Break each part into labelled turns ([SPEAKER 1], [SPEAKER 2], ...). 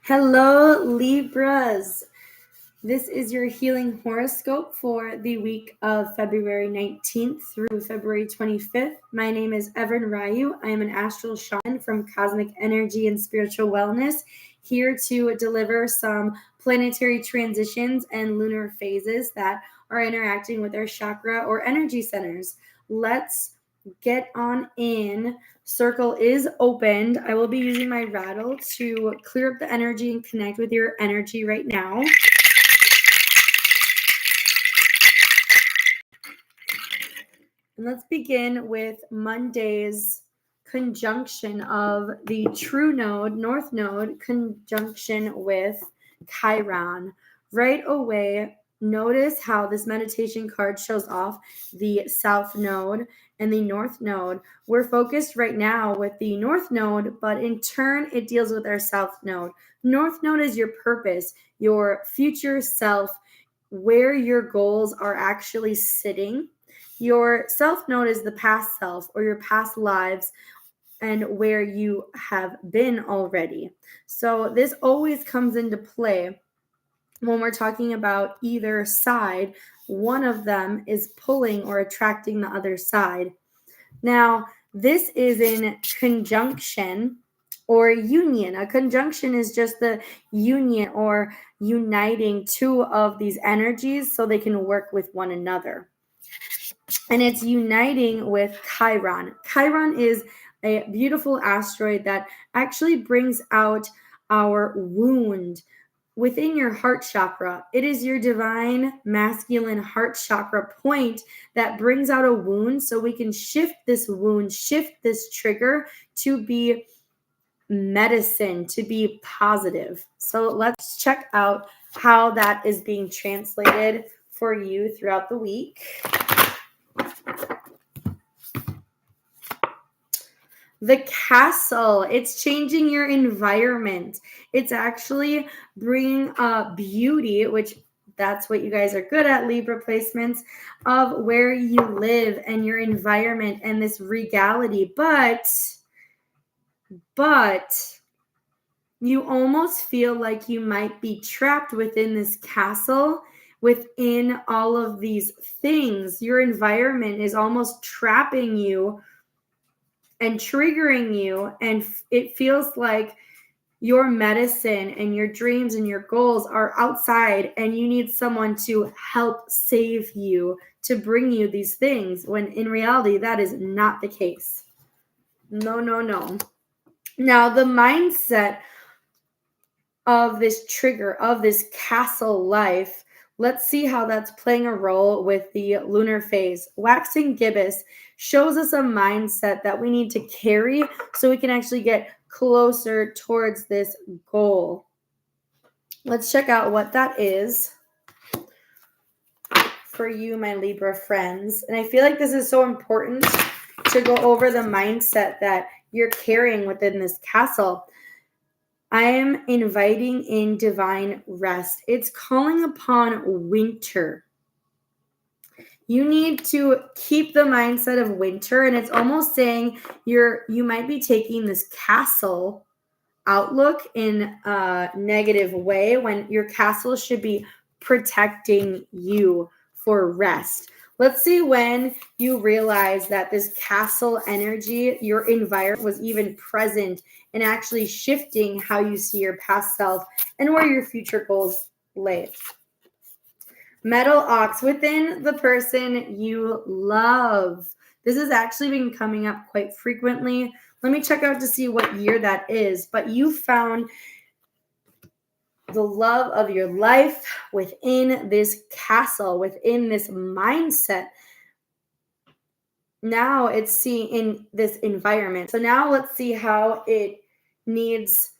[SPEAKER 1] Hello, Libras. This is your healing horoscope for the week of February 19th through February 25th. My name is Evan Ryu. I am an astral shaman from Cosmic Energy and Spiritual Wellness, here to deliver some planetary transitions and lunar phases that are interacting with our chakra or energy centers. Let's get on in. Circle is opened. I will be using my rattle to clear up the energy and connect with your energy right now. And let's begin with Monday's conjunction of the true node, north node, conjunction with Chiron. Right away, notice how this meditation card shows off the south node and the north node. We're focused right now with the north node, but in turn, it deals with our south node. North node is your purpose, your future self, where your goals are actually sitting. Your self node is the past self or your past lives and where you have been already. So this always comes into play when we're talking about either side. One of them is pulling or attracting the other side. Now, this is in conjunction or union. A conjunction is just the union or uniting two of these energies so they can work with one another. And it's uniting with Chiron. Chiron is a beautiful asteroid that actually brings out our wound within your heart chakra. It is your divine masculine heart chakra point that brings out a wound so we can shift this wound, shift this trigger to be medicine, to be positive. So let's check out how that is being translated for you throughout the week. The castle, it's changing your environment. It's actually bringing beauty, which that's what you guys are good at, Libra placements, of where you live and your environment and this regality. But you almost feel like you might be trapped within this castle, within all of these things. Your environment is almost trapping you and triggering you, and it feels like your medicine and your dreams and your goals are outside and you need someone to help save you, to bring you these things, when in reality that is not the case. No. Now, the mindset of this trigger, of this castle life, let's see how that's playing a role with the lunar phase. Waxing gibbous shows us a mindset that we need to carry so we can actually get closer towards this goal. Let's check out what that is for you, my Libra friends. And I feel like this is so important to go over the mindset that you're carrying within this castle. I am inviting in divine rest. It's calling upon winter. You need to keep the mindset of winter, and it's almost saying you might be taking this castle outlook in a negative way when your castle should be protecting you for rest. Let's see when you realize that this castle energy, your environment, was even present and actually shifting how you see your past self and where your future goals lay. Metal ox, within the person you love. This has actually been coming up quite frequently. Let me check out to see what year that is. But you found the love of your life within this castle, within this mindset. Now it's seen in this environment. So now let's see how it needs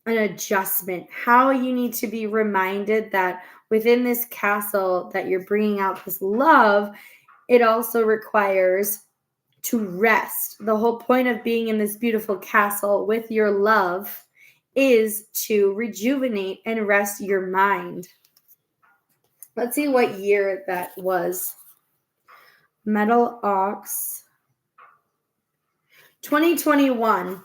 [SPEAKER 1] an adjustment, how you need to be reminded that within this castle that you're bringing out this love, it also requires to rest. The whole point of being in this beautiful castle with your love is to rejuvenate and rest your mind. Let's see what year that was. Metal Ox. 2021.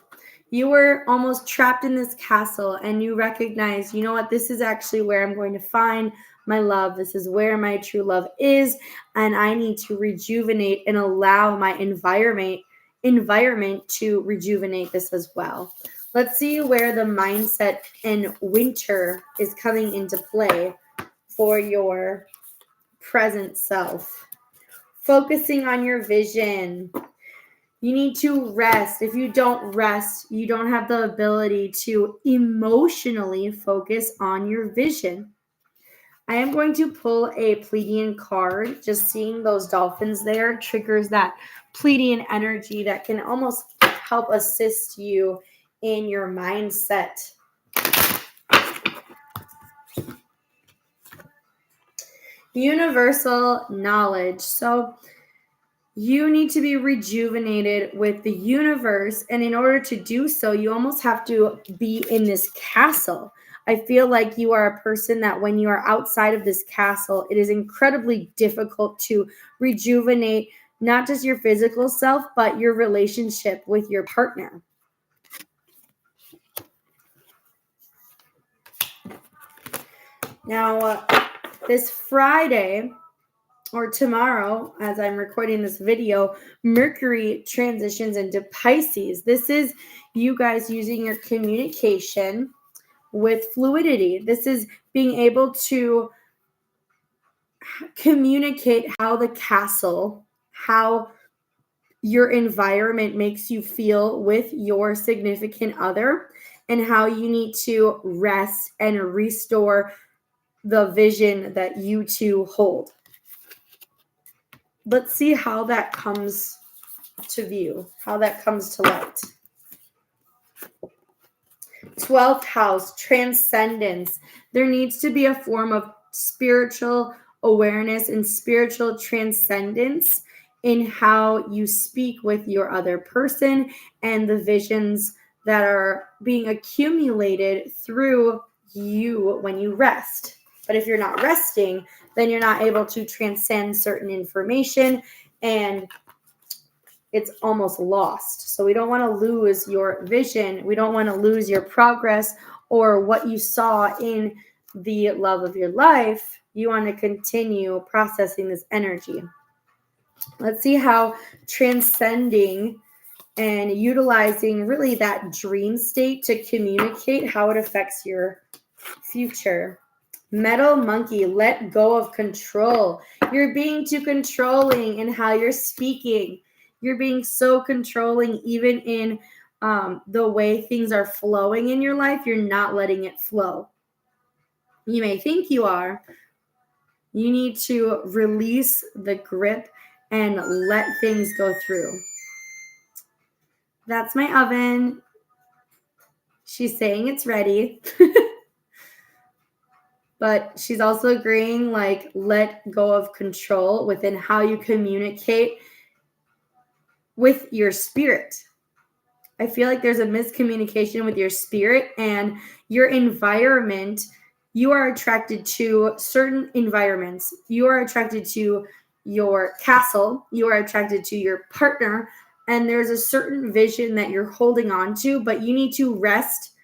[SPEAKER 1] You were almost trapped in this castle and you recognize, you know what, this is actually where I'm going to find my love. This is where my true love is. And I need to rejuvenate and allow my environment to rejuvenate this as well. Let's see where the mindset in winter is coming into play for your present self. Focusing on your vision. You need to rest. If you don't rest, you don't have the ability to emotionally focus on your vision. I am going to pull a Pleiadian card. Just seeing those dolphins there triggers that Pleiadian energy that can almost help assist you in your mindset. Universal knowledge. So you need to be rejuvenated with the universe. And in order to do so, you almost have to be in this castle. I feel like you are a person that when you are outside of this castle, it is incredibly difficult to rejuvenate not just your physical self, but your relationship with your partner. Now, this Friday, or tomorrow, as I'm recording this video, Mercury transitions into Pisces. This is you guys using your communication with fluidity. This is being able to communicate how the castle, how your environment makes you feel with your significant other, and how you need to rest and restore the vision that you two hold. Let's see how that comes to view, how that comes to light. 12th house, transcendence. There needs to be a form of spiritual awareness and spiritual transcendence in how you speak with your other person and the visions that are being accumulated through you when you rest. But if you're not resting, then you're not able to transcend certain information and it's almost lost. So we don't want to lose your vision. We don't want to lose your progress or what you saw in the love of your life. You want to continue processing this energy. Let's see how transcending and utilizing really that dream state to communicate how it affects your future. Metal monkey, let go of control. You're being too controlling in how you're speaking. You're being so controlling even in the way things are flowing in your life. You're not letting it flow. You may think you are. You need to release the grip and let things go through. That's my oven. She's saying it's ready. But she's also agreeing, like, let go of control within how you communicate with your spirit. I feel like there's a miscommunication with your spirit and your environment. You are attracted to certain environments. You are attracted to your castle. You are attracted to your partner. And there's a certain vision that you're holding on to, but you need to rest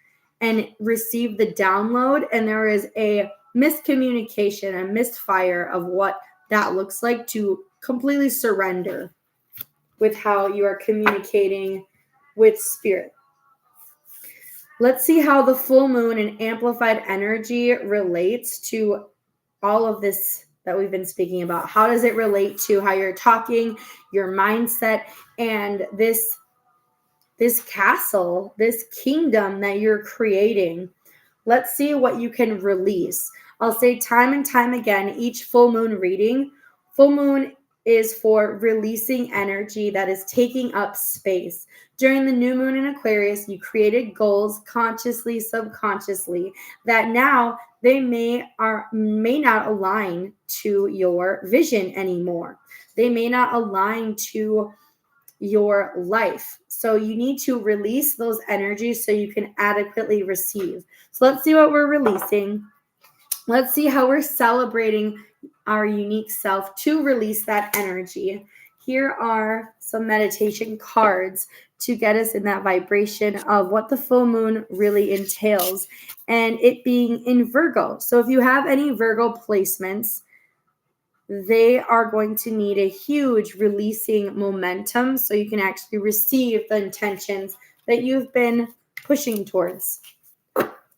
[SPEAKER 1] and receive the download. And there is a miscommunication, a misfire of what that looks like to completely surrender with how you are communicating with spirit. Let's see how the full moon and amplified energy relates to all of this that we've been speaking about. How does it relate to how you're talking, your mindset, and this castle, this kingdom that you're creating? Let's see what you can release. I'll say time and time again, each full moon reading, full moon is for releasing energy that is taking up space. During the new moon in Aquarius, you created goals consciously, subconsciously, that now they may not align to your vision anymore. They may not align to your life. So you need to release those energies so you can adequately receive. So let's see what we're releasing. Let's see how we're celebrating our unique self to release that energy. Here are some meditation cards to get us in that vibration of what the full moon really entails, and it being in Virgo. So if you have any Virgo placements, they are going to need a huge releasing momentum so you can actually receive the intentions that you've been pushing towards.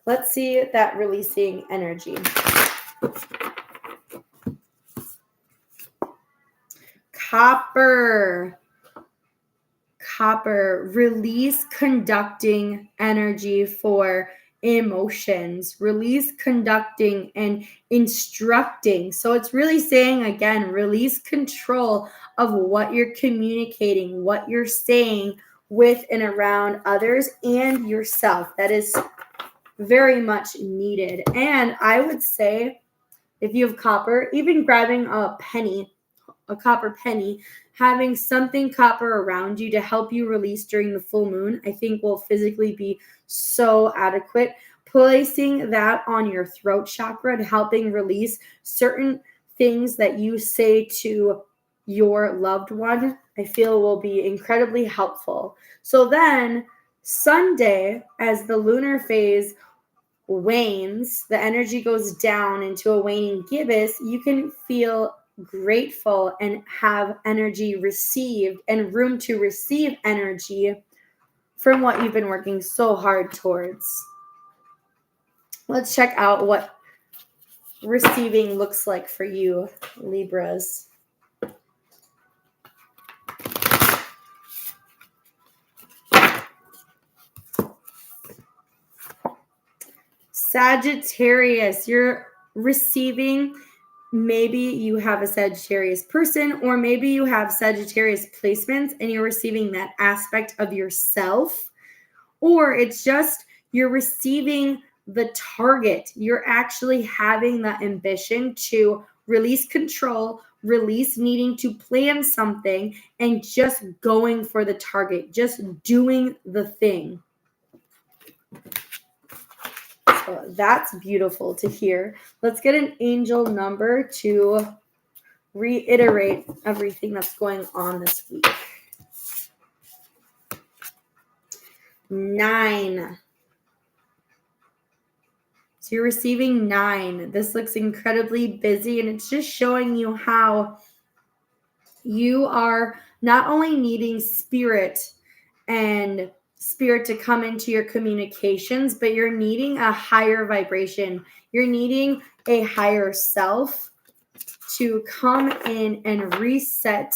[SPEAKER 1] Let's see that releasing energy. Copper, release conducting energy for emotions, release conducting and instructing. So it's really saying, again, release control of what you're communicating, what you're saying with and around others and yourself. That is very much needed. And I would say, if you have copper, even grabbing a copper penny, having something copper around you to help you release during the full moon, I think will physically be so adequate. Placing that on your throat chakra and helping release certain things that you say to your loved one, I feel will be incredibly helpful. So then Sunday, as the lunar phase wanes, the energy goes down into a waning gibbous, you can feel grateful and have energy received and room to receive energy from what you've been working so hard towards. Let's check out what receiving looks like for you, Libras. Sagittarius, you're receiving. Maybe you have a Sagittarius person, or maybe you have Sagittarius placements and you're receiving that aspect of yourself, or it's just you're receiving the target. You're actually having the ambition to release control, release needing to plan something, and just going for the target, just doing the thing. So that's beautiful to hear. Let's get an angel number to reiterate everything that's going on this week. 9. So you're receiving 9. This looks incredibly busy, and it's just showing you how you are not only needing spirit to come into your communications, but you're needing a higher vibration. You're needing a higher self to come in and reset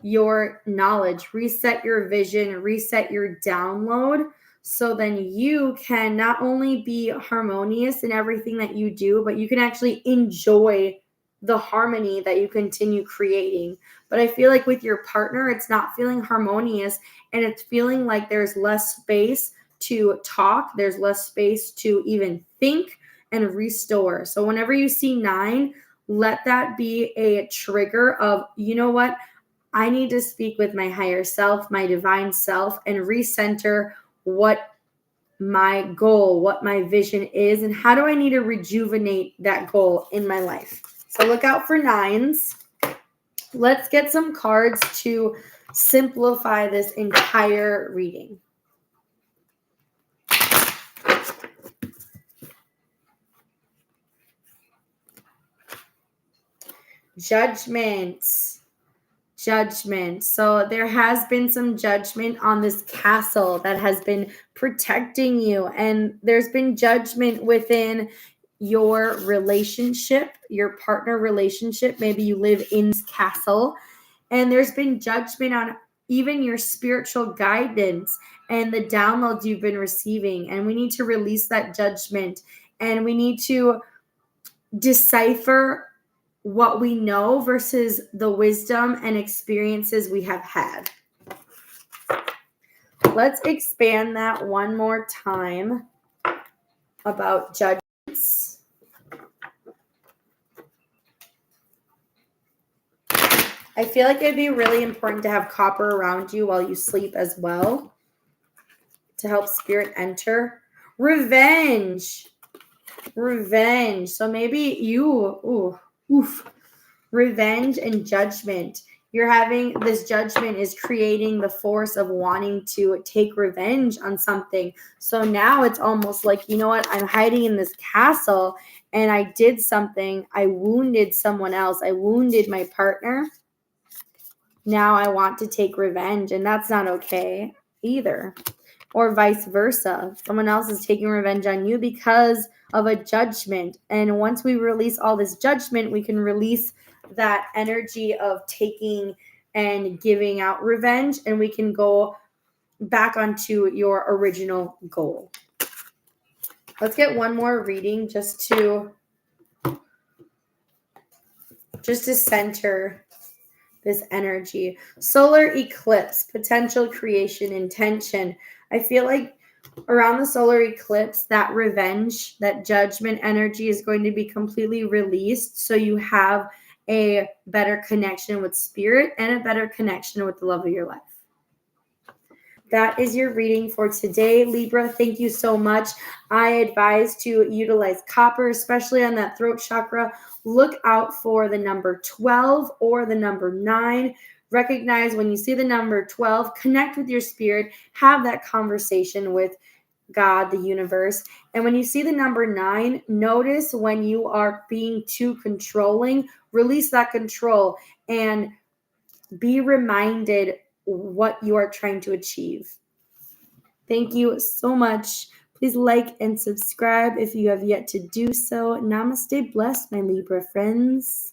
[SPEAKER 1] your knowledge, reset your vision, reset your download, so then you can not only be harmonious in everything that you do, but you can actually enjoy the harmony that you continue creating. But I feel like with your partner, it's not feeling harmonious, and it's feeling like there's less space to talk. There's less space to even think and restore. So whenever you see 9, let that be a trigger of, you know what? I need to speak with my higher self, my divine self, and recenter what my goal, what my vision is, and how do I need to rejuvenate that goal in my life. So look out for 9s. Let's get some cards to simplify this entire reading. Judgment. So there has been some judgment on this castle that has been protecting you, and there's been judgment within your relationship, your partner relationship. Maybe you live in this castle, and there's been judgment on even your spiritual guidance and the downloads you've been receiving, and we need to release that judgment, and we need to decipher what we know versus the wisdom and experiences we have had. Let's expand that one more time about judgments. I feel like it'd be really important to have copper around you while you sleep as well, to help spirit enter. Revenge. So maybe you, revenge and judgment. You're having this judgment is creating the force of wanting to take revenge on something. So now it's almost like, you know what? I'm hiding in this castle and I did something. I wounded someone else. I wounded my partner. Now I want to take revenge, and that's not okay either. Or vice versa. Someone else is taking revenge on you because of a judgment. And once we release all this judgment, we can release that energy of taking and giving out revenge, and we can go back onto your original goal. Let's get one more reading just to center this energy. Solar eclipse, potential creation, intention. I feel like around the solar eclipse, that revenge, that judgment energy is going to be completely released. So you have a better connection with spirit and a better connection with the love of your life. That is your reading for today, Libra. Thank you so much. I advise to utilize copper, especially on that throat chakra. Look out for the number 12 or the number 9. Recognize when you see the number 12, connect with your spirit, have that conversation with God, the universe. And when you see the number 9, notice when you are being too controlling, release that control and be reminded what you are trying to achieve. Thank you so much. Please like and subscribe if you have yet to do so. Namaste, blessed, my Libra friends.